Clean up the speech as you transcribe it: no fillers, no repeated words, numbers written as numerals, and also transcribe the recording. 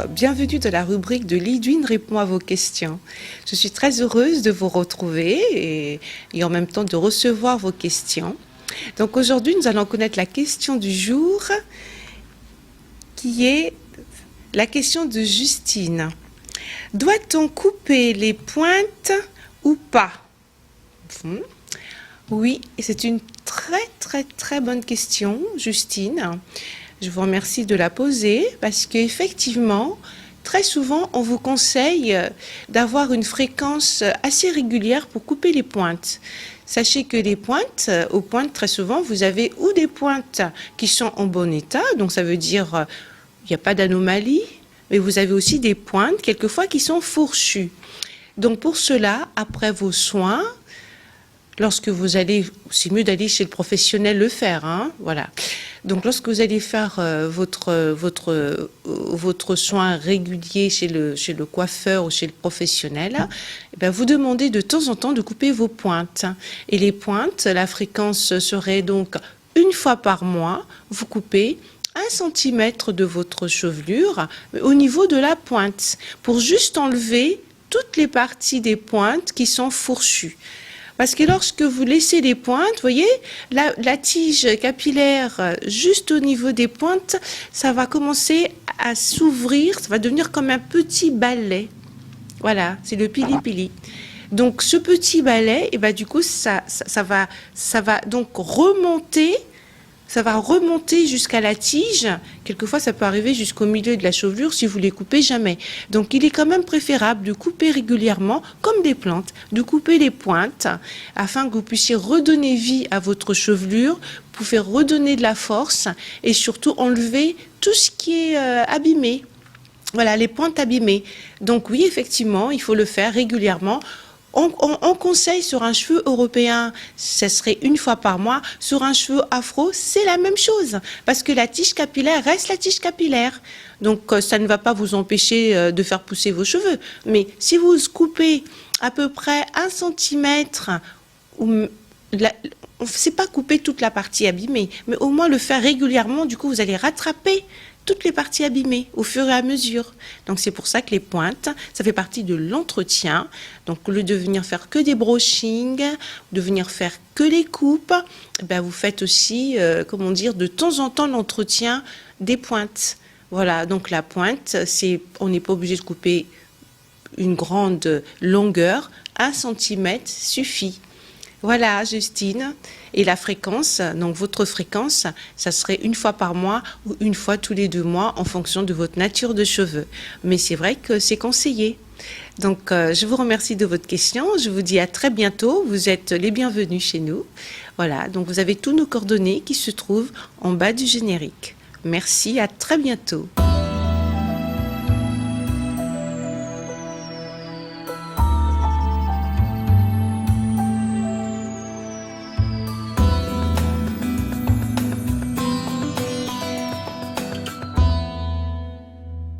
bienvenue dans la rubrique de Lidwin répond à vos questions. Je suis très heureuse de vous retrouver et en même temps de recevoir vos questions. Donc aujourd'hui, nous allons connaître la question du jour qui est la question de Justine. Doit-on couper les pointes ou pas? Oui, c'est une très bonne question, Justine. Je vous remercie de la poser parce qu'effectivement, très souvent, on vous conseille d'avoir une fréquence assez régulière pour couper les pointes. Sachez que les pointes, aux pointes, très souvent, vous avez ou des pointes qui sont en bon état, donc ça veut dire il n'y a pas d'anomalie, mais vous avez aussi des pointes, quelquefois, qui sont fourchues. Donc pour cela, après vos soins, lorsque vous allez, c'est mieux d'aller chez le professionnel le faire, hein, voilà. Donc lorsque vous allez faire votre soin régulier chez le coiffeur ou chez le professionnel, eh bien, vous demandez de temps en temps de couper vos pointes. Et les pointes, la fréquence serait donc une fois par mois, vous coupez 1 centimètre de votre chevelure au niveau de la pointe pour juste enlever toutes les parties des pointes qui sont fourchues. Parce que lorsque vous laissez les pointes, vous voyez, la tige capillaire juste au niveau des pointes, ça va commencer à s'ouvrir, ça va devenir comme un petit balai. Voilà, c'est le pili-pili. Donc ce petit balai, et ben, du coup, ça va donc remonter. Ça va remonter jusqu'à la tige. Quelquefois, ça peut arriver jusqu'au milieu de la chevelure si vous ne les coupez jamais. Donc, il est quand même préférable de couper régulièrement, comme des plantes, de couper les pointes afin que vous puissiez redonner vie à votre chevelure, pour faire redonner de la force et surtout enlever tout ce qui est abîmé. Voilà, les pointes abîmées. Donc, oui, effectivement, il faut le faire régulièrement. On conseille sur un cheveu européen, ce serait 1 fois par mois. Sur un cheveu afro, c'est la même chose. Parce que la tige capillaire reste la tige capillaire. Donc, ça ne va pas vous empêcher de faire pousser vos cheveux. Mais si vous coupez à peu près 1 centimètre, c'est pas couper toute la partie abîmée, mais au moins le faire régulièrement, du coup, vous allez rattraper toutes les parties abîmées au fur et à mesure. Donc c'est pour ça que les pointes, ça fait partie de l'entretien. Donc au lieu de venir faire que des brushings, de venir faire que les coupes, ben vous faites aussi, comment dire, de temps en temps l'entretien des pointes. Voilà, donc la pointe, on n'est pas obligé de couper une grande longueur, 1 centimètre suffit. Voilà, Justine. Et la fréquence, donc votre fréquence, ça serait 1 fois par mois ou 1 fois tous les 2 mois en fonction de votre nature de cheveux. Mais c'est vrai que c'est conseillé. Donc, je vous remercie de votre question. Je vous dis à très bientôt. Vous êtes les bienvenus chez nous. Voilà, donc vous avez tous nos coordonnées qui se trouvent en bas du générique. Merci, à très bientôt.